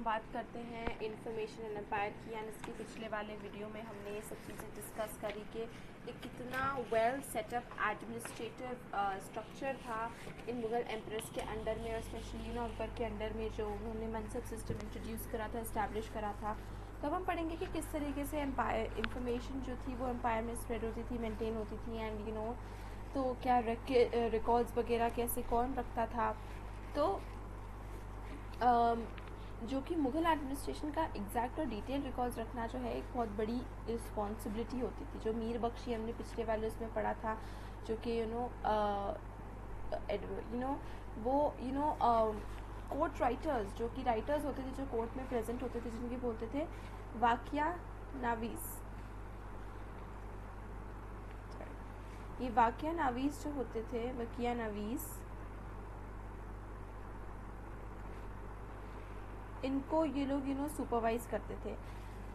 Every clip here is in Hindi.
हम बात करते हैं इंफॉर्मेशन एंड एम्पायर की। एंड इसके पिछले वाले वीडियो में हमने ये सब चीज़ें डिस्कस करी कि एक कितना वेल सेटअप एडमिनिस्ट्रेटिव स्ट्रक्चर था इन मुग़ल एम्प्रेस के अंडर में, और स्पेशली अकबर के अंडर में जो उन्होंने मनसब सिस्टम इंट्रोड्यूस करा था, इस्टेब्लिश करा था। तो अब हम पढ़ेंगे कि किस तरीके से एम्पायर इंफॉर्मेशन जो थी वो एम्पायर में स्प्रेड होती थी, मेंटेन होती थी, एंड तो क्या रिकॉर्ड्स वगैरह कैसे कौन रखता था। तो जो कि मुग़ल एडमिनिस्ट्रेशन का एग्जैक्ट और डिटेल रिकॉर्ड्स रखना जो है एक बहुत बड़ी रिस्पॉन्सिबिलिटी होती थी। जो मीर बख्शी हमने पिछले वाले उसमें पढ़ा था, जो कि वो कोर्ट राइटर्स, जो कि राइटर्स होते थे जो कोर्ट में प्रेजेंट होते थे, जिनके बोलते थे वाक़िया नावीस। ये वाक़िया नावीस जो होते थे, वाक़िया नावीस, इनको ये लोग सुपरवाइज करते थे।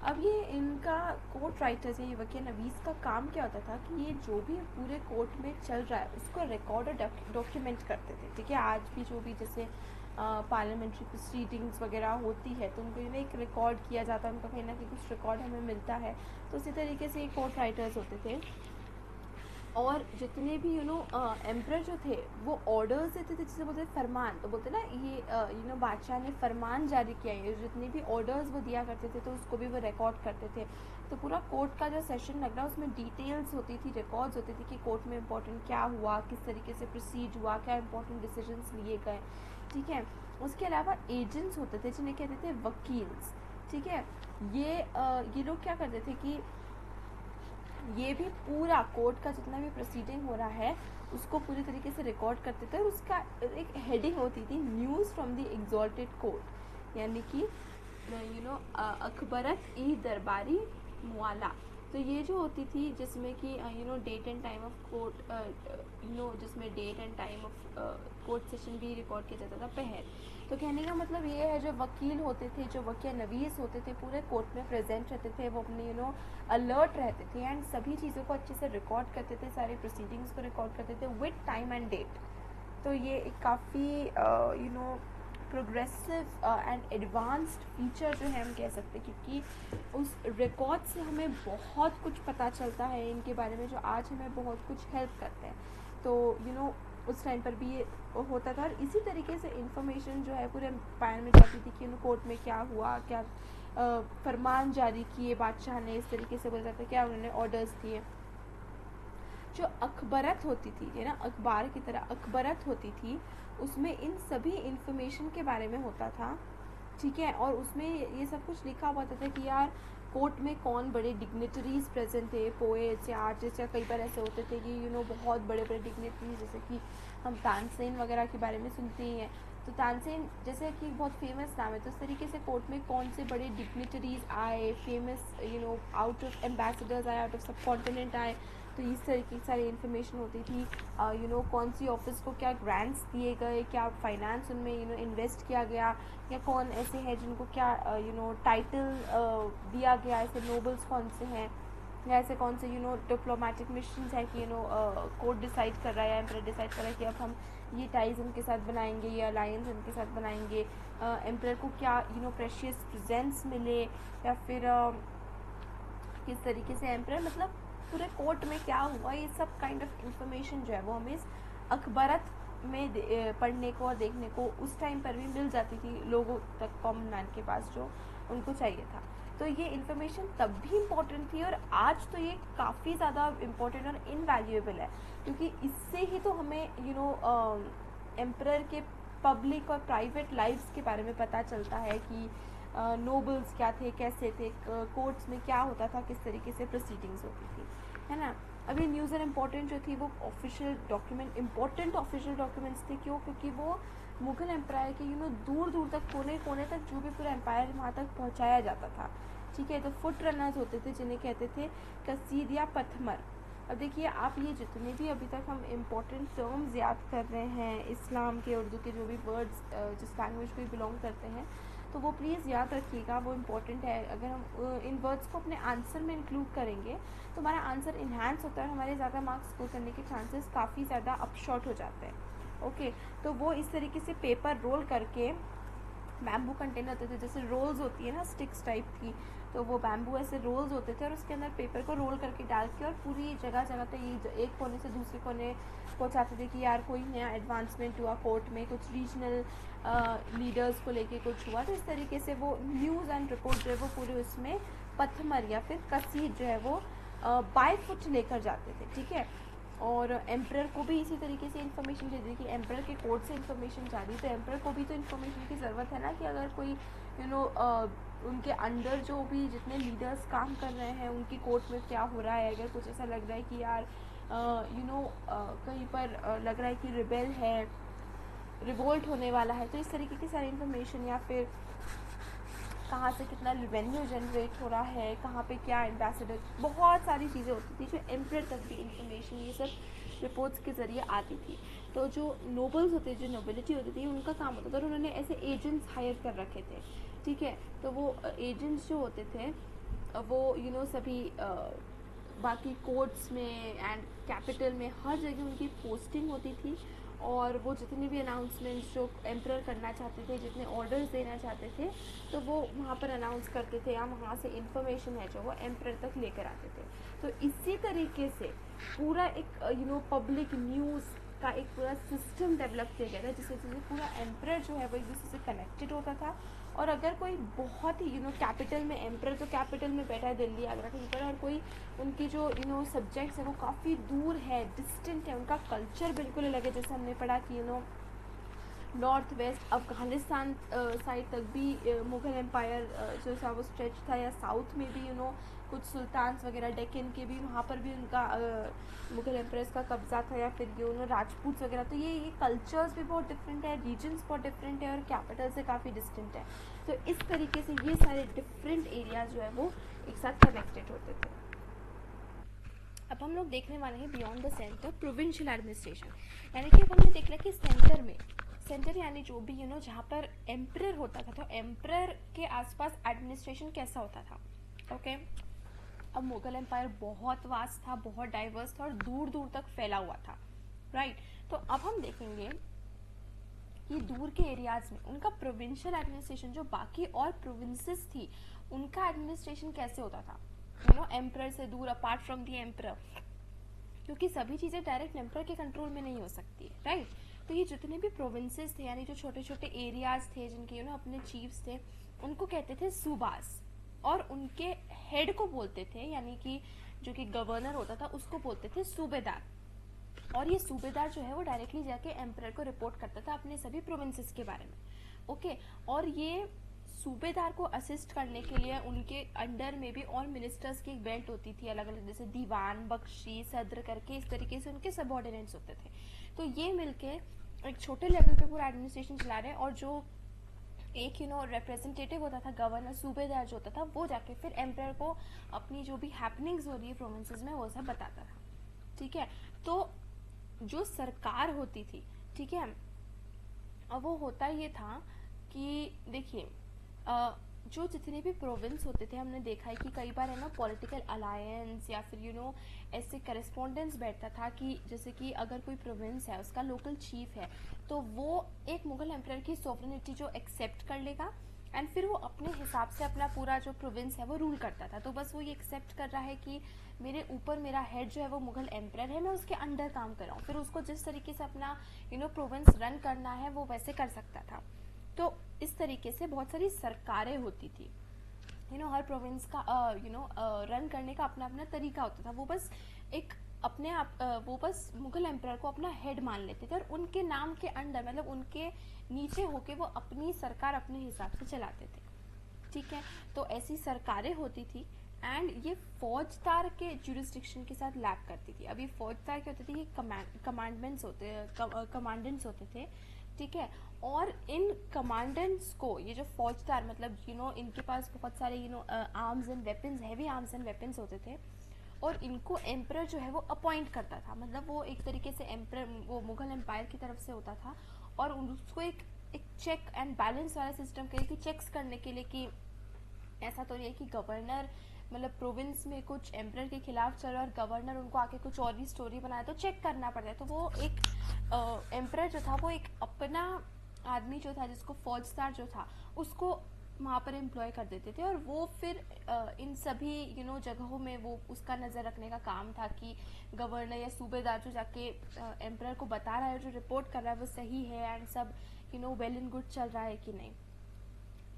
अब ये इनका कोर्ट राइटर्स या ये वकील नवीस का काम क्या होता था कि ये जो भी पूरे कोर्ट में चल रहा है उसको रिकॉर्ड और डॉक्यूमेंट करते थे। ठीक है, आज भी जो भी जैसे पार्लियामेंट्री प्रोसीडिंग्स वगैरह होती है तो उनको एक रिकॉर्ड किया जाता है, उनका कहीं ना कहीं कुछ रिकॉर्ड हमें मिलता है। तो उसी तरीके से ये कोर्ट राइटर्स होते थे। और जितने भी एम्परर जो थे वो ऑर्डर्स देते थे, जिसे बोलते हैं फरमान। तो बोलते ना ये बादशाह ने फरमान जारी किया है, जितने भी ऑर्डर्स वो दिया करते थे तो उसको भी वो रिकॉर्ड करते थे। तो पूरा कोर्ट का जो सेशन लग रहा है उसमें डिटेल्स होती थी, रिकॉर्ड्स होती थी कि कोर्ट में इंपॉर्टेंट क्या हुआ, किस तरीके से प्रोसीड हुआ, क्या इंपॉर्टेंट डिसीजंस लिए गए। ठीक है, उसके अलावा एजेंट्स होते थे जिन्हें कहते थे वकील्स। ठीक है, ये लोग क्या करते थे कि ये भी पूरा कोर्ट का जितना भी प्रोसीडिंग हो रहा है उसको पूरी तरीके से रिकॉर्ड करते थे। और उसका एक हेडिंग होती थी news from the exalted court, यानी कि अखबरत ई दरबारी मुआला। तो ये जो होती थी जिसमें कि date and time of court, जिसमें date and time of court session भी रिकॉर्ड किया जाता था पहर। तो कहने का मतलब ये है, जो वकील होते थे, जो वकील नवीस होते थे, पूरे कोर्ट में प्रेजेंट रहते थे, वो अपने अलर्ट रहते थे एंड सभी चीज़ों को अच्छे से रिकॉर्ड करते थे, सारे प्रोसीडिंग्स को रिकॉर्ड करते थे विद टाइम एंड डेट। तो ये एक काफ़ी प्रोग्रेसिव एंड एडवांस्ड फीचर जो है हम कह सकते हैं, क्योंकि उस रिकॉर्ड से हमें बहुत कुछ पता चलता है इनके बारे में, जो आज हमें बहुत कुछ हेल्प करते हैं। तो उस टाइम पर भी ये होता था। और इसी तरीके से इंफॉर्मेशन जो है पूरे एम्पायर में जाती थी कि कोर्ट में क्या हुआ, क्या फरमान जारी किए बादशाह ने, इस तरीके से बोला जाता है क्या उन्होंने ऑर्डर्स दिए। जो अखबरत होती थी, है ना, अखबार की तरह अखबरत होती थी, उसमें इन सभी इंफॉर्मेशन के बारे में होता था। ठीक है, और उसमें ये सब कुछ लिखा हुआ था कि यार कोर्ट में कौन बड़े डिग्नेटरीज प्रेजेंट थे, पोएट्स या आर्टिस्ट, या कई बार ऐसे होते थे कि बहुत बड़े बड़े डिग्नेटरीज, जैसे कि हम तानसेन वगैरह के बारे में सुनते ही हैं। तो तानसेन जैसे कि बहुत फेमस नाम है, तो इस तरीके से कोर्ट में कौन से बड़े डिग्नेटरीज आए, फेमस आउट ऑफ एम्बेसडर्स आए, आउट ऑफ सब कॉन्टिनेंट आए। तो इस तरीके की सारी इन्फॉर्मेशन होती थी। कौन सी ऑफिस को क्या ग्रांट्स दिए गए, क्या फाइनेंस उनमें इन्वेस्ट किया गया, या कौन ऐसे हैं जिनको क्या टाइटल दिया गया, ऐसे नोबल्स कौन से हैं, या ऐसे कौन से डिप्लोमेटिक मिशंस हैं कि कोर्ट डिसाइड कर रहा है या एम्परर डिसाइड कर रहा है कि अब हम ये टाइज उनके साथ बनाएंगे, ये अलायंस उनके साथ बनाएंगे। एम्परर को क्या प्रेशियस प्रेजेंट्स मिले, या फिर किस तरीके से एम्परर मतलब पूरे कोर्ट में क्या हुआ, ये सब काइंड ऑफ इंफॉर्मेशन जो है वो हमें इस अखबारत में पढ़ने को और देखने को उस टाइम पर भी मिल जाती थी लोगों तक, कॉमन मैन के पास जो उनको चाहिए था। तो ये इन्फॉर्मेशन तब भी इम्पोर्टेंट थी, और आज तो ये काफ़ी ज़्यादा इम्पोर्टेंट और इनवैल्यूएबल है, क्योंकि इससे ही तो हमें एम्परर के पब्लिक और प्राइवेट लाइफ्स के बारे में पता चलता है कि नोबल्स क्या थे, कैसे थे, कोर्ट्स में क्या होता था, किस तरीके से प्रोसीडिंग्स होती थी, है ना। अभी न्यूज़ एंड इम्पोर्टेंट जो थी वो official document, important official documents थे। क्यों? क्योंकि वो मुगल एम्पायर के दूर दूर तक, कोने कोने तक जो भी पूरा एम्पायर वहाँ तक पहुँचाया जाता था। ठीक है, तो फुट रनर्स होते थे जिन्हें कहते थे कसीद या पथमर। अब देखिए आप, ये जितने भी अभी तक हम इम्पोर्टेंट टर्म्स याद कर रहे हैं इस्लाम के, उर्दू के जो भी वर्ड्स जिस लैंग्वेज को बिलोंग करते हैं, तो वो प्लीज़ याद रखिएगा, वो इम्पोर्टेंट है। अगर हम इन वर्ड्स को अपने आंसर में इंक्लूड करेंगे तो हमारा आंसर इन्हांस होता है, हमारे ज़्यादा मार्क्स स्कोर करने के चांसेस काफ़ी ज़्यादा अपशॉर्ट हो जाते हैं। ओके, तो वो इस तरीके से पेपर रोल करके बैम्बू कंटेनर होते थे, जैसे रोल्स होती है ना स्टिक्स टाइप की, तो वो बैम्बू ऐसे रोल्स होते थे और उसके अंदर पेपर को रोल करके डाल के और पूरी जगह जगह पे ये एक कोने से दूसरे कोने पहुँचाते थे कि यार कोई नया एडवांसमेंट हुआ कोर्ट में, कुछ रीजनल लीडर्स को लेके कुछ हुआ। तो इस तरीके से वो न्यूज़ एंड रिपोर्ट जो है वो पूरे उसमें पथमर या फिर कसीट जो है वो बाय फुट लेकर जाते थे, ठीक है। और एम्परर को भी इसी तरीके से इन्फॉर्मेशन दे दी कि एम्परर के कोर्ट से इन्फॉर्मेशन जा रही, तो एम्परर को भी तो इन्फॉर्मेशन की ज़रूरत है ना, कि अगर कोई उनके अंडर जो भी जितने लीडर्स काम कर रहे हैं उनकी कोर्ट में क्या हो रहा है, अगर कुछ ऐसा लग रहा है कि यार कहीं पर लग रहा है कि रिबेल है, रिवोल्ट होने वाला है, तो इस तरीके की सारी इन्फॉर्मेशन, या फिर कहाँ से कितना रेवेन्यू जनरेट हो रहा है, कहाँ पे क्या एम्बेसडर, बहुत सारी चीज़ें होती थी जो एम्परर तक भी इन्फॉर्मेशन ये सब रिपोर्ट्स के ज़रिए आती थी। तो जो नोबल्स होते, जो नोबिलिटी होती थी, उनका काम होता था, और उन्होंने ऐसे एजेंट्स हायर कर रखे थे, ठीक है। तो वो एजेंट्स जो होते थे वो सभी बाकी कोर्ट्स में एंड कैपिटल में हर जगह उनकी पोस्टिंग होती थी, और वो जितनी भी अनाउंसमेंट्स जो एम्परर करना चाहते थे, जितने ऑर्डर्स देना चाहते थे, तो वो वहाँ पर अनाउंस करते थे, या वहाँ से इन्फॉर्मेशन है जो वो एम्परर तक लेकर आते थे। तो इसी तरीके से पूरा एक पब्लिक न्यूज़ का एक पूरा सिस्टम डेवलप किया गया था, जिससे पूरा एम्परर जो है वो एक दूसरे से कनेक्टेड होता था। और अगर कोई बहुत ही कैपिटल में, एम्परर तो कैपिटल में बैठा है दिल्ली आगरा के ऊपर, और कोई उनकी जो सब्जेक्ट्स है वो काफ़ी दूर है, डिस्टेंट है, उनका कल्चर बिल्कुल अलग है, जैसे हमने पढ़ा कि नॉर्थ वेस्ट अफ़गानिस्तान साइड तक भी मुग़ल एम्पायर जो था वो स्ट्रेच था, या साउथ में भी कुछ सुल्तान्स वगैरह डेक्कन के भी, वहाँ पर भी उनका मुग़ल एम्पायर्स का कब्ज़ा था, या फिर राजपूत वगैरह। तो ये कल्चर्स भी बहुत डिफरेंट है, रीजन्स बहुत डिफरेंट है, और कैपिटल से काफ़ी डिस्टेंट है। तो इस तरीके से ये सारे डिफरेंट एरियाज जो है वो एक साथ कनेक्टेड होते थे। अब हम लोग देखने वाले हैं beyond the centre provincial administration, यानी कि अब हमने देख लिया कि सेंटर में, सेंटर यानी जो भी जहाँ पर एम्परर होता था, तो एम्परर के आसपास एडमिनिस्ट्रेशन कैसा होता था, ओके। अब मुगल एम्पायर बहुत वास्ट था, बहुत डाइवर्स था, और दूर दूर तक फैला हुआ था, राइट। तो अब हम देखेंगे कि दूर के एरियाज में उनका प्रोविंशियल एडमिनिस्ट्रेशन, जो बाकी और प्रोविंसेस थी उनका एडमिनिस्ट्रेशन कैसे होता था, एम्परर से दूर, अपार्ट फ्रॉम द एम्परर, क्योंकि सभी चीज़ें डायरेक्ट एम्परर के कंट्रोल में नहीं हो सकती है, राइट। तो ये जितने भी प्रोविंसेस थे, यानी जो छोटे छोटे एरियाज थे जिनके अपने चीफ्स थे, उनको कहते थे सूबास, और उनके हेड को बोलते थे, यानी कि जो कि गवर्नर होता था उसको बोलते थे सूबेदार। और ये सूबेदार जो है वो डायरेक्टली जाके एम्परर को रिपोर्ट करता था अपने सभी प्रोविंसेस के बारे में, ओके। और ये सूबेदार को असिस्ट करने के लिए उनके अंडर में भी और मिनिस्टर्स की एक बेल्ट होती थी अलग अलग, जैसे दीवान, बख्शी, सदर करके, इस तरीके से उनके सबऑर्डिनेट्स होते थे। तो ये मिलके एक छोटे लेवल पे पूरा एडमिनिस्ट्रेशन चला रहे हैं, और जो एक रिप्रेजेंटेटिव होता था, गवर्नर, सूबेदार जो होता था, वो जाके फिर एम्परर को अपनी जो भी हैपनिंग्स हो रही है प्रोविंसेस में वो सब बताता था, ठीक है। तो जो सरकार होती थी, ठीक है, अब वो होता ये था कि देखिए जो जितने भी प्रोविंस होते थे, हमने देखा है कि कई बार है ना पॉलिटिकल अलायंस या फिर ऐसे करेस्पॉन्डेंस बैठता था, कि जैसे कि अगर कोई प्रोविंस है उसका लोकल चीफ है, तो वो एक मुगल एम्परर की सॉवरेनिटी जो एक्सेप्ट कर लेगा, एंड फिर वो अपने हिसाब से अपना पूरा जो प्रोविंस है वो रूल करता था। तो बस वो ये एक्सेप्ट कर रहा है कि मेरे ऊपर मेरा हेड जो है वो मुगल एम्परर है, मैं उसके अंडर काम कर रहा हूँ, फिर उसको जिस तरीके से अपना प्रोविंस रन करना है वो वैसे कर सकता था। तो इस तरीके से बहुत सारी सरकारें होती थी, हर प्रोविंस का रन करने का अपना अपना तरीका होता था। वो बस एक अपने आप वो बस मुगल एम्परर को अपना हेड मान लेते थे, और उनके नाम के अंडर, मतलब उनके नीचे होके वो अपनी सरकार अपने हिसाब से चलाते थे, ठीक है। तो ऐसी सरकारें होती थी, एंड ये फौजदार के जुरिस्डिक्शन के साथ लैग करती थी। अभी फौजदार क्या होते थे, ये कमांडेंट्स होते थे, ठीक है। और इन कमांडेंट्स को, ये जो फौजदार, मतलब इनके पास बहुत सारे arms and weapons, heavy arms and weapons होते थे, और इनको एम्परर जो है वो अपॉइंट करता था, मतलब वो एक तरीके से एम्परर, वो मुगल एम्पायर की तरफ से होता था, और उसको एक चेक एंड बैलेंस वाला सिस्टम करिए कि चेक्स करने के लिए, कि ऐसा तो नहीं है कि गवर्नर मतलब प्रोविंस में कुछ एम्परर के खिलाफ चल रहा है और गवर्नर उनको आके कुछ और ही स्टोरी बनाया, तो चेक करना पड़ता है। तो वो एक एम्परर जो था वो एक अपना आदमी जो था, जिसको फौजदार जो था, उसको वहाँ पर एम्प्लॉय कर देते थे, और वो फिर इन सभी जगहों में वो उसका नज़र रखने का काम था कि गवर्नर या सूबेदार जो जाके एम्परर को बता रहा है, जो रिपोर्ट कर रहा है वो सही है एंड सब वेल एंड गुड चल रहा है कि नहीं,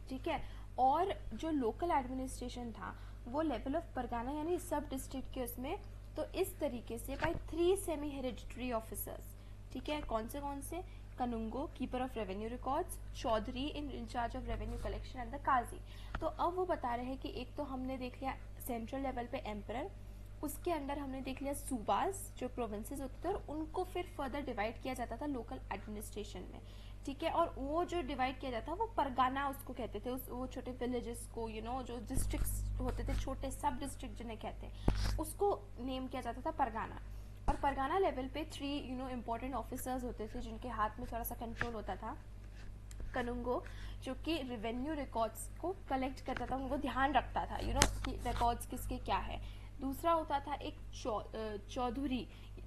ठीक है। और जो लोकल एडमिनिस्ट्रेशन था वो लेवल ऑफ परगाना यानी सब डिस्ट्रिक्ट के उसमें, तो इस तरीके से बाय 3 सेमी हेरिडिटरी ऑफिसर्स, ठीक है। कौन से kanungo keeper of revenue records, chaudhari in charge of revenue collection and the qazi. तो अब वो बता रहे हैं कि एक तो हमने देख लिया सेंट्रल लेवल पे एम्परर, उसके अंडर हमने देख लिया सूबास जो प्रोविंसेस होते थे, और उनको फिर फर्दर डिवाइड किया जाता था लोकल एडमिनिस्ट्रेशन में, ठीक है। और वो जो डिवाइड किया जाता वो परगाना उसको कहते थे, वो छोटे विलेजेस को जो डिस्ट्रिक्ट्स होते थे, छोटे सब डिस्ट्रिक्ट जिन्हें कहते हैं, उसको नेम किया जाता था परगाना। और परगाना लेवल पे 3 इम्पोर्टेंट ऑफिसर्स होते थे जिनके हाथ में थोड़ा सा कंट्रोल होता था। कनुंगो जो कि रेवेन्यू रिकॉर्ड्स को कलेक्ट करता था, उनको ध्यान रखता था कि रिकॉर्ड्स किसके क्या है। दूसरा होता था एक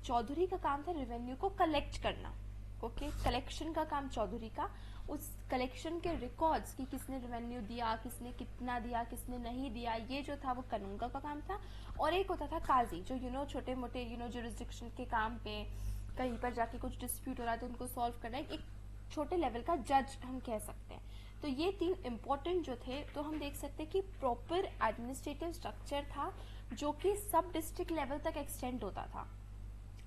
चौधरी का काम था रेवेन्यू को कलेक्ट करना, ओके। कलेक्शन का काम चौधरी का, उस कलेक्शन के रिकॉर्ड्स कि किसने रेवेन्यू दिया, किसने कितना दिया, किसने नहीं दिया, ये जो था वो कनुंगा का काम था। और एक होता था काजी जो छोटे मोटे जुरिस्डिक्शन के काम पे कहीं पर जाके कुछ डिस्प्यूट हो रहा है तो उनको सॉल्व करना, एक छोटे लेवल का जज हम कह सकते हैं। तो ये 3 इम्पोर्टेंट जो थे, तो हम देख सकते हैं कि प्रॉपर एडमिनिस्ट्रेटिव स्ट्रक्चर था जो कि सब डिस्ट्रिक्ट लेवल तक एक्सटेंड होता था,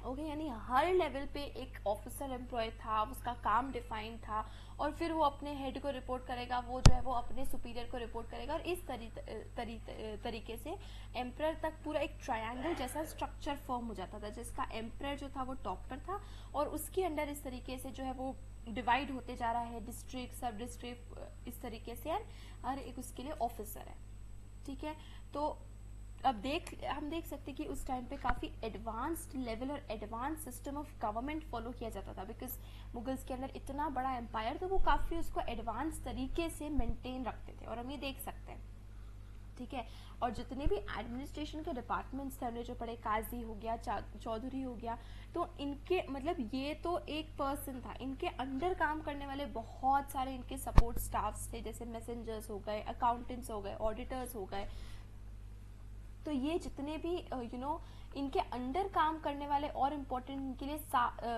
ओके। यानी हर लेवल पे एक ऑफिसर एम्प्लॉय था, उसका काम डिफाइन था, और फिर वो अपने हेड को रिपोर्ट करेगा, वो जो है वो अपने सुपीरियर को रिपोर्ट करेगा, और इस तरीके से एम्परर तक पूरा एक ट्रायंगल जैसा स्ट्रक्चर फॉर्म हो जाता था, जिसका एम्परर जो था वो टॉप पर था, और उसके अंडर इस तरीके से जो है वो डिवाइड होते जा रहा है डिस्ट्रिक्ट, सब डिस्ट्रिक्ट, इस तरीके से, हर एक उसके लिए ऑफिसर है, ठीक है। तो अब हम देख सकते हैं कि उस टाइम पे काफ़ी एडवांस्ड लेवल और advance system of government follow किया जाता था, बिकॉज मुगल्स के अंदर इतना बड़ा एम्पायर, तो वो काफ़ी उसको एडवांस तरीके से मेंटेन रखते थे, और हम ये देख सकते हैं, ठीक है। और जितने भी एडमिनिस्ट्रेशन के डिपार्टमेंट्स थे हमने जो पढ़े, काजी हो गया, चौधरी हो गया, तो इनके मतलब ये तो एक पर्सन था, इनके अंडर काम करने वाले बहुत सारे इनके सपोर्ट स्टाफ्स थे, जैसे मैसेंजर्स हो गए, अकाउंटेंट्स हो गए, ऑडिटर्स हो गए। तो ये जितने भी इनके अंडर काम करने वाले और इम्पोर्टेंट इनके लिए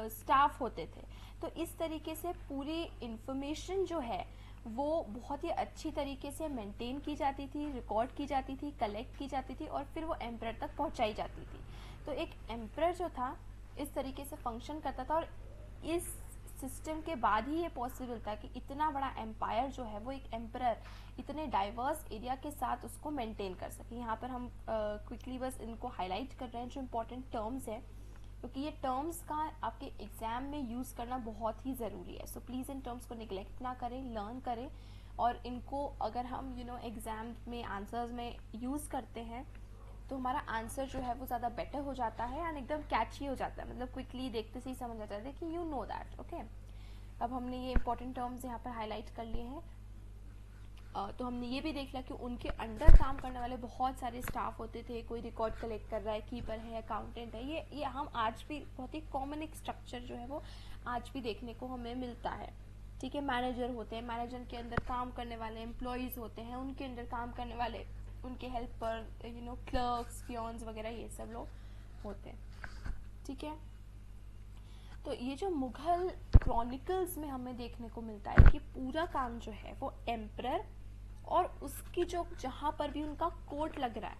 स्टाफ होते थे। तो इस तरीके से पूरी इंफॉर्मेशन जो है वो बहुत ही अच्छी तरीके से मेंटेन की जाती थी, रिकॉर्ड की जाती थी, कलेक्ट की जाती थी, और फिर वो एम्परर तक पहुंचाई जाती थी। तो एक एम्परर जो था इस तरीके से फंक्शन करता था, और इस सिस्टम के बाद ही ये पॉसिबल था कि इतना बड़ा एम्पायर जो है वो एक एम्परर इतने डाइवर्स एरिया के साथ उसको मेंटेन कर सके। यहाँ पर हम क्विकली बस इनको हाईलाइट कर रहे हैं जो इम्पोर्टेंट टर्म्स है, क्योंकि ये टर्म्स का आपके एग्जाम में यूज़ करना बहुत ही ज़रूरी है। सो प्लीज़ इन टर्म्स को निगलेक्ट ना करें, लर्न करें, और इनको अगर हम एग्ज़ाम में आंसर्स में यूज़ करते हैं तो हमारा आंसर जो है वो ज़्यादा बेटर हो जाता है एंड एकदम कैची हो जाता है, मतलब क्विकली देखते से ही समझ आ जाता है कि यू नो दैट, ओके। अब हमने ये इंपॉर्टेंट टर्म्स यहाँ पर हाईलाइट कर लिए हैं। तो हमने ये भी देख लिया कि उनके अंडर काम करने वाले बहुत सारे स्टाफ होते थे, कोई रिकॉर्ड कलेक्ट कर रहा है, कीपर है, अकाउंटेंट है, ये हम आज भी बहुत ही कॉमन एक स्ट्रक्चर जो है वो आज भी देखने को हमें मिलता है, ठीक है। मैनेजर होते हैं, मैनेजर के अंदर काम करने वाले एम्प्लॉयज़ होते हैं, उनके अंदर काम करने वाले उनके हेल्पर, क्लर्क्स, पियोन्स वगैरह, ये सब लोग होते हैं, ठीक है। तो ये जो मुगल क्रॉनिकल्स में हमें देखने को मिलता है कि पूरा काम जो है वो एम्परर और उसकी जो जहाँ पर भी उनका कोर्ट लग रहा है,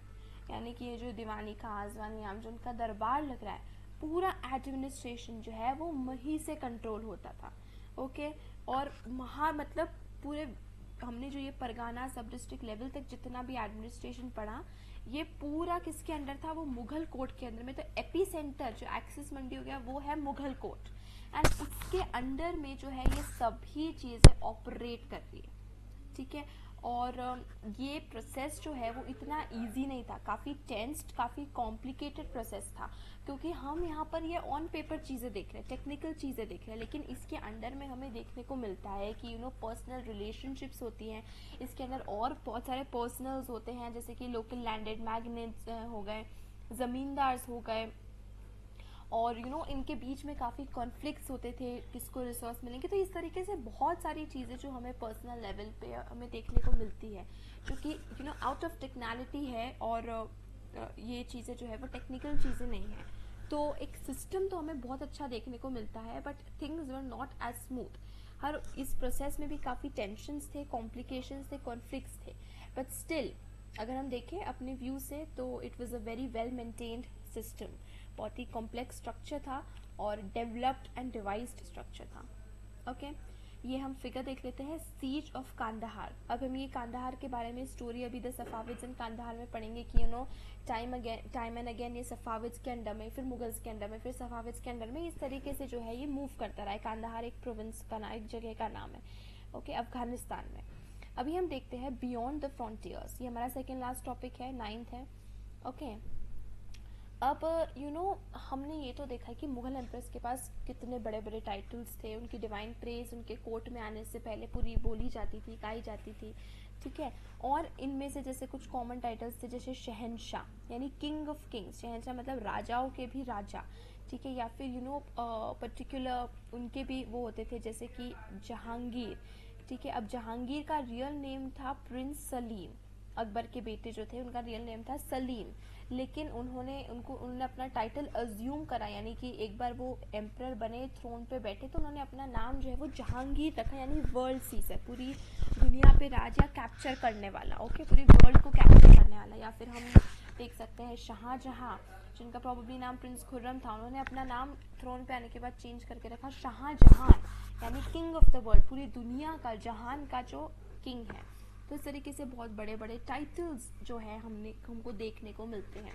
यानी कि ये जो दीवानी का आजवानी आम जो उनका दरबार लग रहा है, पूरा एडमिनिस्ट्रेशन जो है वो वहीं से कंट्रोल होता था, ओके। और मतलब पूरे हमने जो ये परगाना सब डिस्ट्रिक्ट लेवल तक जितना भी एडमिनिस्ट्रेशन पढ़ा, ये पूरा किसके अंडर था, वो मुगल कोर्ट के अंदर में। तो एपी सेंटर जो एक्सिस मंडी हो गया वो है मुगल कोर्ट, एंड उसके अंडर में जो है ये सभी चीज़ें ऑपरेट कर रही है, ठीक है। और ये प्रोसेस जो है वो इतना इजी नहीं था, काफ़ी टेंस्ड, काफ़ी कॉम्प्लिकेटेड प्रोसेस था, क्योंकि हम यहाँ पर ये ऑन पेपर चीज़ें देख रहे हैं, टेक्निकल चीज़ें देख रहे हैं, लेकिन इसके अंडर में हमें देखने को मिलता है कि पर्सनल रिलेशनशिप्स होती हैं, इसके अंदर और बहुत सारे पर्सनल्स होते हैं, जैसे कि लोकल लैंडेड मैग्नेट्स हो गए, ज़मींदार्स हो गए, और इनके बीच में काफ़ी कॉन्फ्लिक्ट्स होते थे, किसको रिसोर्स मिलेंगे। तो इस तरीके से बहुत सारी चीज़ें जो हमें पर्सनल लेवल पे हमें देखने को मिलती है, जो कि आउट ऑफ टेक्नैलिटी है, और ये चीज़ें जो है वो टेक्निकल चीज़ें नहीं है। तो एक सिस्टम तो हमें बहुत अच्छा देखने को मिलता है, but things were not as smooth. हर इस प्रोसेस में भी काफ़ी टेंशन्स थे, कॉम्प्लिकेशंस थे, कॉन्फ्लिक्ट्स थे, बट स्टिल अगर हम देखें अपने व्यू से तो it was a very well maintained system. बहुत ही कॉम्प्लेक्स स्ट्रक्चर था और डेवलप्ड एंड डिवाइस्ड स्ट्रक्चर था। ओके, ये हम फिगर देख लेते हैं, सीज ऑफ कांदाहार। अब हम ये कांदाहार के बारे में स्टोरी अभी द सफाविड्स इन कांदाहार में पढ़ेंगे कि टाइम एंड अगेन ये सफाविड्स के अंडर में, फिर मुगल्स के अंडर में, फिर सफाविड्स के अंडर में, इस तरीके से जो है ये मूव करता रहा है। कांदाहार एक प्रोविंस का नाम, एक जगह का नाम है, ओके, अफगानिस्तान में। अभी हम देखते हैं बियॉन्ड द फ्रंटियर्स, ये हमारा सेकेंड लास्ट टॉपिक है, 9th है। ओके, अब हमने ये तो देखा कि मुगल एम्प्रेस के पास कितने बड़े बड़े टाइटल्स थे, उनकी डिवाइन प्रेज उनके कोर्ट में आने से पहले पूरी बोली जाती थी, गाई जाती थी, ठीक है। और इनमें से जैसे कुछ कॉमन टाइटल्स थे, जैसे शहनशाह यानी किंग ऑफ किंग्स, शहनशाह मतलब राजाओं के भी राजा, ठीक है, या फिर पर्टिकुलर उनके भी वो होते थे, जैसे कि जहांगीर, ठीक है। अब जहांगीर का रियल नेम था प्रिंस सलीम, अकबर के बेटे जो थे उनका रियल नेम था सलीम, लेकिन उन्होंने अपना टाइटल अज्यूम करा, यानी कि एक बार वो एम्परर बने, थ्रोन पे बैठे, तो उन्होंने अपना नाम जो है वो जहांगीर रखा, यानी वर्ल्ड सीजर, पूरी दुनिया पे राज या कैप्चर करने वाला, ओके, पूरी वर्ल्ड को कैप्चर करने वाला। या फिर हम देख सकते हैं शाहजहां, जिनका प्रॉब्ली नाम प्रिंस खुर्रम था, उन्होंने अपना नाम थ्रोन पे आने के बाद चेंज करके रखा शाहजहां, यानी किंग ऑफ द वर्ल्ड, पूरी दुनिया का, जहान का जो किंग है। तो इस तरीके से बहुत बड़े बड़े टाइटल्स जो है हमको देखने को मिलते हैं।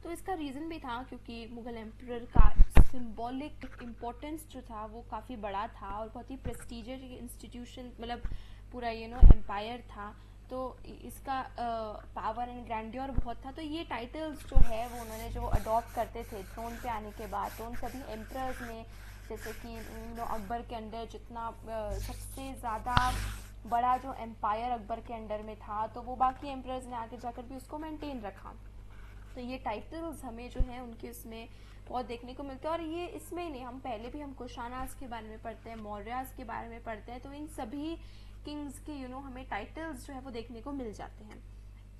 तो इसका रीज़न भी था क्योंकि मुगल एम्परर का सिंबॉलिक इम्पोर्टेंस जो था वो काफ़ी बड़ा था और बहुत ही प्रेस्टीजियस इंस्टीट्यूशन, मतलब पूरा एम्पायर था, तो इसका पावर एंड ग्रैंडियर बहुत था। तो ये टाइटल्स जो है वो उन्होंने जो अडॉप्ट करते थे थ्रोन पे आने के बाद, तो उन सभी एम्परर्स ने, जैसे कि अकबर के अंडर जितना सबसे ज़्यादा बड़ा जो एम्पायर अकबर के अंडर में था, तो वो बाकी एम्परर्स ने आगे जाकर भी उसको मेंटेन रखा। तो ये टाइटल्स हमें जो है उनके उसमें बहुत देखने को मिलते हैं। और ये इसमें नहीं, हम पहले भी हम कुशानास के बारे में पढ़ते हैं, मौर्यास के बारे में पढ़ते हैं, तो इन सभी किंग्स के हमें टाइटल्स जो है वो देखने को मिल जाते हैं,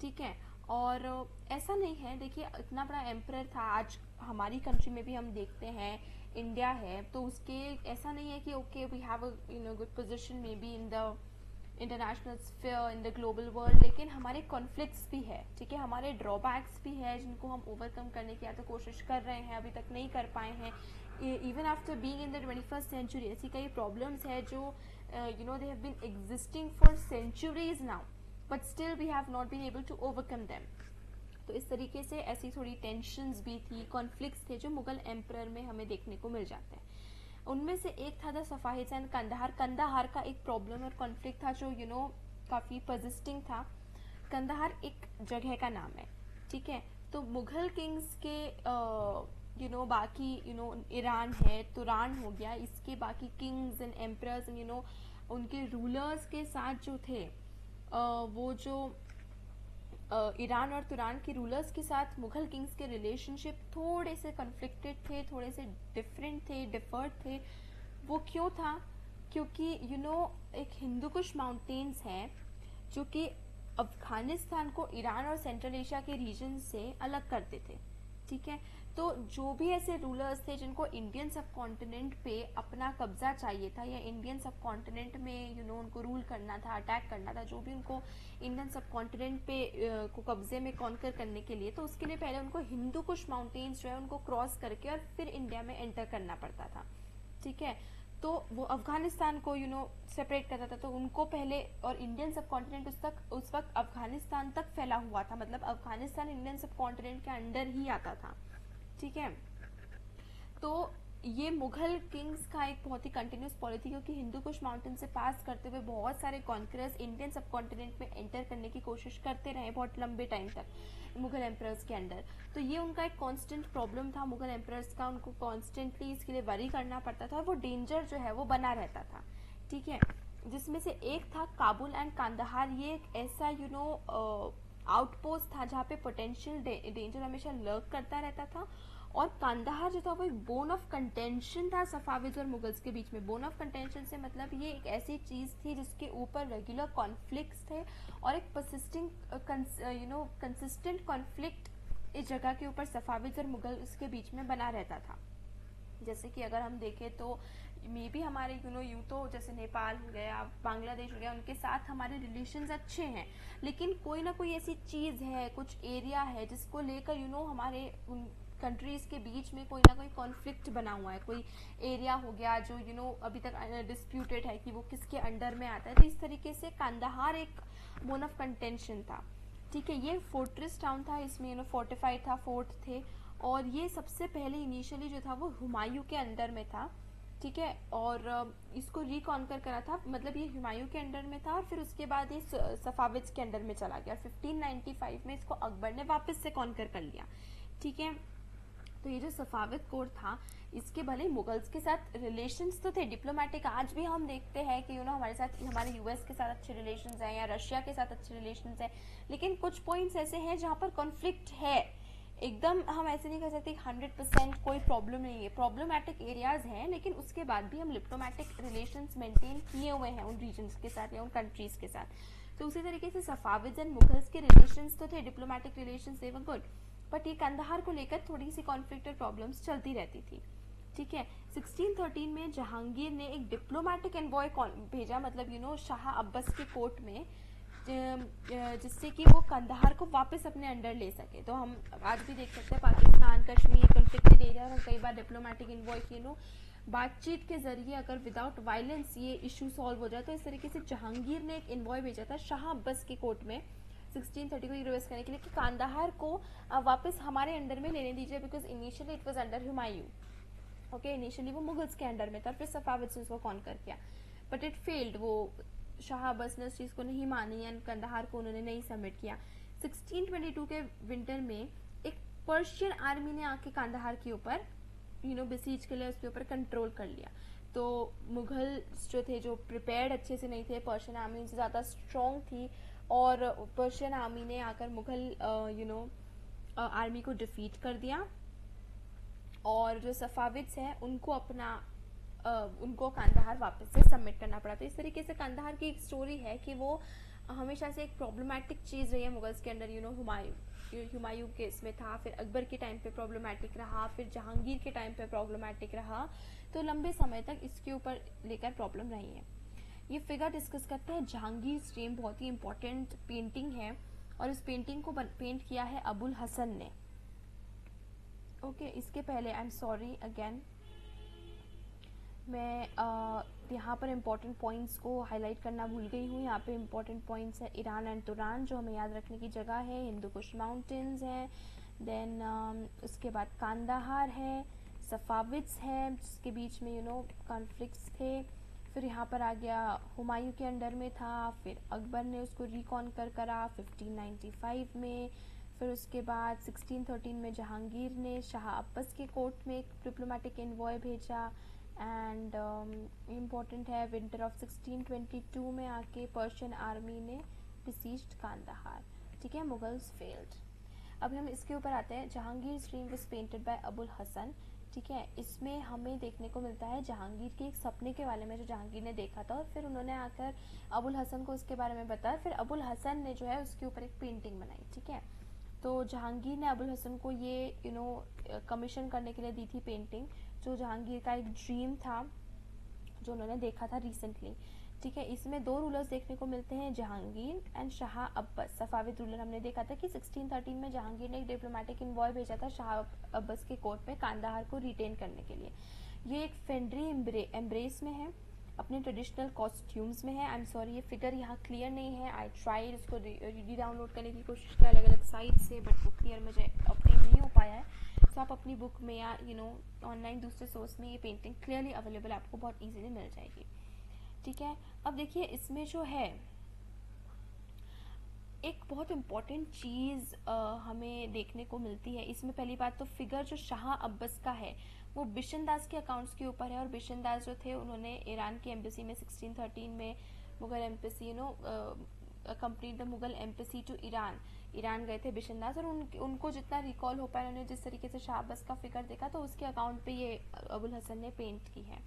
ठीक है। और ऐसा नहीं है, देखिए इतना बड़ा एम्परर था, आज हमारी कंट्री में भी हम देखते हैं, इंडिया है, तो उसके ऐसा नहीं है कि okay we have a good position maybe in the international sphere, in the global world, लेकिन हमारे कॉन्फ्लिक्ट्स भी है, ठीक है, हमारे ड्रॉबैक्स भी है, जिनको हम ओवरकम करने की या तो कोशिश कर रहे हैं, अभी तक नहीं कर पाए हैं। Even after being in the 21st century ऐसी कई प्रॉब्लम्स है जो they have been existing for centuries now, but still we have not been able to overcome them. तो इस तरीके से ऐसी थोड़ी टेंशन्स भी थी, कॉन्फ्लिक्ट्स थे जो मुगल एम्परर में हमें देखने को मिल जाते हैं। उनमें से एक था द सफाहिद्स एंड कंदाहार। कंदाहार का एक प्रॉब्लम और कॉन्फ्लिक्ट था जो काफ़ी परसिस्टिंग था। कंदाहार एक जगह का नाम है, ठीक है। तो मुगल किंग्स के बाकी ईरान है, तुरान हो गया, इसके बाकी किंग्स एंड एम्परर्स उनके रूलर्स के साथ जो थे वो जो ईरान और तुरान के रूलर्स के साथ मुगल किंग्स के रिलेशनशिप थोड़े से कन्फ्लिक्टेड थे, थोड़े से डिफरेंट थे, डिफर्ड थे। वो क्यों था? क्योंकि एक हिंदू कुश माउंटेन्स हैं जो कि अफगानिस्तान को ईरान और सेंट्रल एशिया के रीजन से अलग करते थे, ठीक है। तो जो भी ऐसे रूलर्स थे जिनको इंडियन सब कॉन्टिनेंट पे अपना कब्जा चाहिए था या इंडियन सब कॉन्टिनेंट में उनको रूल करना था, अटैक करना था, जो भी उनको इंडियन सब कॉन्टिनेंट पे को कब्जे में कॉन्कर करने के लिए, तो उसके लिए पहले उनको हिंदू कुश माउंटेन्स जो है उनको क्रॉस करके और फिर इंडिया में एंटर करना पड़ता था, ठीक है। तो वो अफगानिस्तान को सेपरेट करता था, तो उनको पहले, और इंडियन सब कॉन्टिनेंट उस वक्त अफगानिस्तान तक फैला हुआ था, मतलब अफगानिस्तान इंडियन सब कॉन्टिनेंट के अंडर ही आता था, ठीक है। तो ये मुगल किंग्स का एक बहुत ही कंटिन्यूस पॉलिसी, क्योंकि हिंदू कुश माउंटेन से पास करते हुए बहुत सारे कॉन्करर्स इंडियन सब कॉन्टिनेंट में एंटर करने की कोशिश करते रहे बहुत लंबे टाइम तक मुगल एम्परर्स के अंडर। तो ये उनका एक कांस्टेंट प्रॉब्लम था मुगल एम्परर्स का, उनको कॉन्स्टेंटली इसके लिए वरी करना पड़ता था और वो डेंजर जो है वो बना रहता था, ठीक है। जिसमें से एक था काबुल एंड कांदाहार। ये एक ऐसा आउटपोस्ट था जहाँ पे पोटेंशियल डेंजर हमेशा लर्क करता रहता था और कांदाहार जो था वो एक बोन ऑफ कंटेंशन था सफाविद और मुगल्स के बीच में। बोन ऑफ कंटेंशन से मतलब ये एक ऐसी चीज़ थी जिसके ऊपर रेगुलर कॉन्फ्लिक्ट्स थे और एक परसिस्टिंग कंसिस्टेंट कॉन्फ्लिक्ट इस जगह के ऊपर सफाविद और मुगल्स के बीच में बना रहता था। जैसे कि अगर हम देखें तो मे भी हमारे यूँ तो जैसे नेपाल हो गया, बांग्लादेश हो गया, उनके साथ हमारे रिलेशंस अच्छे हैं, लेकिन कोई ना कोई ऐसी चीज़ है, कुछ एरिया है जिसको लेकर हमारे उन कंट्रीज़ के बीच में कोई ना कोई कॉन्फ्लिक्ट बना हुआ है। कोई एरिया हो गया जो अभी तक डिस्प्यूटेड है कि वो किसके अंडर में आता है। तो इस तरीके से कांदाहार एक बोन ऑफ कंटेंशन था। ठीक है, ये फोर्ट्रेस टाउन था, इसमें फोर्टिफाइड था, फोर्ट थे, और ये सबसे पहले इनिशियली जो था वो हुमायूं के अंडर में था। ठीक है, और इसको रिकॉन्कर करा था, मतलब ये हुमायूं के अंडर में था और फिर उसके बाद ये सफाविद्स के अंडर में चला गया। 1595 में इसको अकबर ने वापस से कॉन्कर कर लिया। ठीक है, तो ये जो सफाविद कोर्ट था, इसके भले मुगल्स के साथ रिलेशंस तो थे डिप्लोमेटिक। आज भी हम देखते हैं कि हमारे साथ, हमारे यूएस के साथ अच्छे रिलेशंस हैं या रशिया के साथ अच्छे रिलेशंस हैं, लेकिन कुछ पॉइंट्स ऐसे हैं जहाँ पर कॉन्फ्लिक्ट है। एकदम हम ऐसे नहीं कह सकते 100% कोई प्रॉब्लम नहीं है, प्रॉब्लमैटिक एरियाज हैं, लेकिन उसके बाद भी हम डिप्लोमेटिक रिलेशंस मेंटेन किए हुए हैं उन रीजन्स के साथ या उन कंट्रीज के साथ। तो उसी तरीके से सफाविद एंड मुगल्स के रिलेशंस तो थे, diplomatic relations they were good, but ये कंदहार को लेकर थोड़ी सी कॉन्फ्लिक्ट और प्रॉब्लम्स चलती रहती थी। ठीक है, 1613 में जहांगीर ने एक डिप्लोमेटिक एनवॉय भेजा, मतलब शाह अब्बास के कोर्ट में, जिससे कि वो कंदहार को वापस अपने अंडर ले सके। तो हम आज भी देख सकते हैं पाकिस्तान, कश्मीर कॉन्फ्लिक्टेड एरिया, और कई बार डिप्लोमेटिक एनवॉय बातचीत के जरिए अगर विदाउट वायलेंस ये इशू सॉल्व हो जाए। तो इस तरीके से जहांगीर ने एक एनवॉय भेजा था शाह अब्बास के कोर्ट में 1630 को रिक्वेस्ट करने के लिए कि कांदाहार को वापस हमारे अंडर में लेने दीजिए, because initially it was under Humayun. Okay, initially वो मुगल्स के अंडर में था, फिर सफाविद से उसको कॉन्कर किया, बट इट फेल्ड। वो शाह अब्बास ने उस चीज़ को नहीं मानी एंड कंदहार को उन्होंने नहीं सबमिट किया। 1622 के विंटर में एक पर्शियन आर्मी ने आके कांदाहार के ऊपर बेसीज के लिए उसके ऊपर कंट्रोल कर लिया। तो मुगल जो थे, जो प्रिपेयर्ड अच्छे से नहीं थे, पर्शियन आर्मी उनसे ज़्यादा स्ट्रॉन्ग थी, और पर्शियन आर्मी ने आकर मुगल आर्मी को डिफीट कर दिया, और जो सफाविद्स हैं उनको कांदाहार वापस से सबमिट करना पड़ा। तो इस तरीके से कांदाहार की एक स्टोरी है कि वो हमेशा से एक प्रॉब्लमैटिक चीज़ रही है मुगल्स के अंडर। हुमायूं के इसमें था, फिर अकबर के टाइम पे प्रॉब्लमैटिक रहा, फिर जहांगीर के टाइम पे प्रॉब्लमैटिक रहा, तो लंबे समय तक इसके ऊपर लेकर प्रॉब्लम रही है। ये फिगर डिस्कस करते हैं जहांगीर स्ट्रीम, बहुत ही इंपॉर्टेंट पेंटिंग है, और इस पेंटिंग को पेंट किया है अबुल हसन ने। ओके, इसके पहले आई एम सॉरी अगेन, मैं यहाँ पर इम्पोर्टेंट पॉइंट्स को हाईलाइट करना भूल गई हूँ। यहाँ पे इम्पोर्टेंट पॉइंट्स है ईरान एंड तुरान, जो हमें याद रखने की जगह है, हिंदू कुश माउंटेन्स हैं, देन उसके बाद कांदाहार है, सफाविद्स है जिसके बीच में कॉन्फ्लिक्ट्स थे, फिर यहाँ पर आ गया हुमायूं के अंडर में था, फिर अकबर ने उसको रिकॉन्कर करा 1595 में, फिर उसके बाद 1613 में जहांगीर ने शाह अब्बास के कोर्ट में एक डिप्लोमेटिक एनवॉय भेजा, एंड इम्पॉर्टेंट है विंटर ऑफ 1622 में आके पर्शियन आर्मी ने बिसीज्ड कांदाहार। ठीक है, मुगल्स फेल्ड। अब हम इसके ऊपर आते हैं, Jahangir dream was painted by Abul Hasan. ठीक है, इसमें हमें देखने को मिलता है जहांगीर के एक सपने के बारे में जो जहांगीर ने देखा था, और फिर उन्होंने आकर अबुल हसन को उसके बारे में बताया, फिर अबुल हसन ने जो है उसके ऊपर एक पेंटिंग बनाई। ठीक है, तो जहांगीर ने अबुल हसन को ये कमीशन करने के लिए दी थी पेंटिंग, जो जहांगीर का एक ड्रीम था जो उन्होंने देखा था रिसेंटली। ठीक है, इसमें दो रूलर्स देखने को मिलते हैं, Jahangir and Shah Abbas. Safavid ruler हमने देखा था कि 1613 में जहांगीर ने एक डिप्लोमेटिक इन्वॉय भेजा था शाह अब्बास के कोर्ट में कांदाहार को रिटेन करने के लिए। ये एक फेंड्री एम्ब्रेस में है, अपने ट्रेडिशनल कॉस्ट्यूम्स में है। आई एम सॉरी, ये फिगर यहाँ क्लियर नहीं है, आई ट्राई इसको री डाउनलोड करने की कोशिश की अलग अलग साइट से, बट वो क्लियर मुझे अपडेट नहीं हो पाया है। तो आप अपनी बुक में या ऑनलाइन दूसरे सोर्स में ये पेंटिंग क्लियरली अवेलेबल आपको बहुत ईजिली मिल जाएगी। ठीक है, अब देखिए इसमें जो है एक बहुत इम्पॉर्टेंट चीज़ हमें देखने को मिलती है। इसमें पहली बात तो फिगर जो शाह अब्बास का है वो बिशनदास के अकाउंट्स के ऊपर है, और बिशनदास जो थे उन्होंने ईरान की एम्बेसी में 1613 में Mughal embassy accompanied the Mughal embassy to Iran गए थे बिशनदास, और उनको जितना रिकॉल हो पाया उन्होंने जिस तरीके से शाह अब्बास का फिगर देखा तो उसके अकाउंट पे ये अबुल हसन ने पेंट की है।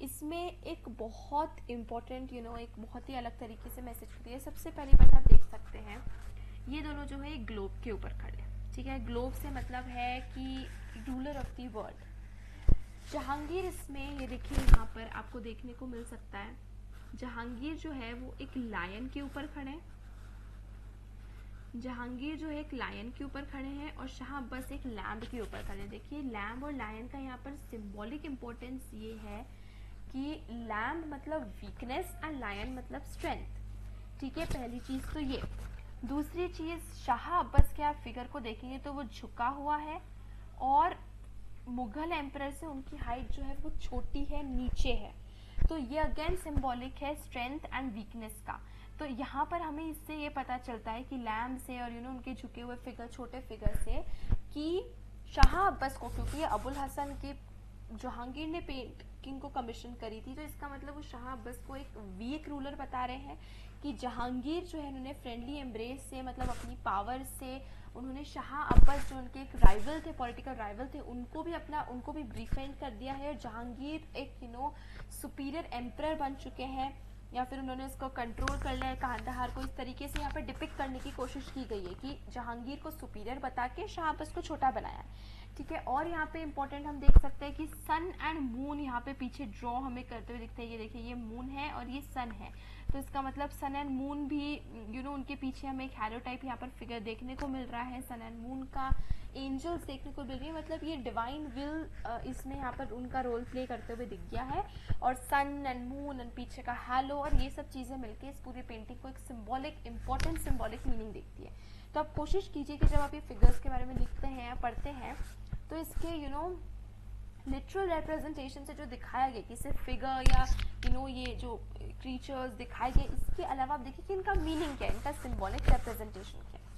इसमें एक बहुत इम्पोर्टेंट एक बहुत ही अलग तरीके से मैसेज होती है। सबसे पहली बात आप देख सकते हैं ये दोनों जो है एक ग्लोब के ऊपर खड़े हैं, ठीक है। ग्लोब से मतलब है कि ruler of the world. Jahangir इसमें ये देखिए यहाँ पर आपको देखने को मिल सकता है, जहांगीर जो है वो एक लायन के ऊपर खड़े हैं, जहांगीर जो है एक लायन के ऊपर खड़े हैं और शाह अब्बास एक लैम्ब के ऊपर खड़े हैं। देखिए लैम्ब और लायन का यहाँ पर सिंबॉलिक इम्पोर्टेंस ये है कि लैम्ब मतलब वीकनेस एंड लायन मतलब स्ट्रेंथ, ठीक है, पहली चीज तो ये। दूसरी चीज शाह अब्बास के आप फिगर को देखेंगे तो वो झुका हुआ है और मुगल एम्परर से उनकी हाइट जो है वो छोटी है, नीचे है, तो ये अगेन सिंबॉलिक है स्ट्रेंथ एंड वीकनेस का। तो यहाँ पर हमें इससे ये पता चलता है कि लैम्ब से और उनके झुके हुए फिगर, छोटे फिगर से, कि शाह अब्बास को, क्योंकि ये अबुल हसन की जहांगीर ने पेंटिंग को कमीशन करी थी, तो इसका मतलब वो शाह अब्बास को एक वीक रूलर बता रहे हैं कि जहांगीर जो है उन्होंने फ्रेंडली एम्ब्रेस से, मतलब अपनी पावर से उन्होंने शाह अब्बास जो उनके एक राइवल थे, पॉलिटिकल राइवल थे, उनको भी डिफेंड कर दिया है। जहांगीर एक सुपीरियर एम्परर बन चुके हैं, या फिर उन्होंने उसको कंट्रोल कर लिया है कांदाहार को। इस तरीके से यहाँ पर डिपिक्ट करने की कोशिश की गई है कि जहांगीर को सुपीरियर बता के शाह अब्बास को छोटा बनाया, ठीक है। और यहाँ पे इम्पोर्टेंट हम देख सकते हैं कि सन एंड मून यहाँ पे पीछे ड्रॉ हमें करते हुए दिखते हैं। ये देखिए, ये मून है और ये सन है, तो इसका मतलब सन एंड मून भी उनके पीछे हमें एक हैलो टाइप यहाँ पर फिगर देखने को मिल रहा है। सन एंड मून का एंजल्स देखने को मिल रही है, मतलब ये डिवाइन विल इसमें यहाँ पर उनका रोल प्ले करते हुए दिख गया है। और सन एंड मून एंड पीछे का हैलो और ये सब चीज़ें मिलकर इस पूरी पेंटिंग को एक सिंबॉलिक, इम्पोर्टेंट सिंबॉलिक मीनिंग देखती है। तो आप कोशिश कीजिए कि जब आप ये फिगर्स के बारे में लिखते हैं या पढ़ते हैं तो इसके लिटरल रिप्रेजेंटेशन से जो दिखाया गया कि सिर्फ फिगर या ये जो क्रीचर्स दिखाए गए, इसके अलावा आप देखिए कि इनका मीनिंग क्या है, इनका सिंबॉलिक रिप्रेजेंटेशन क्या है।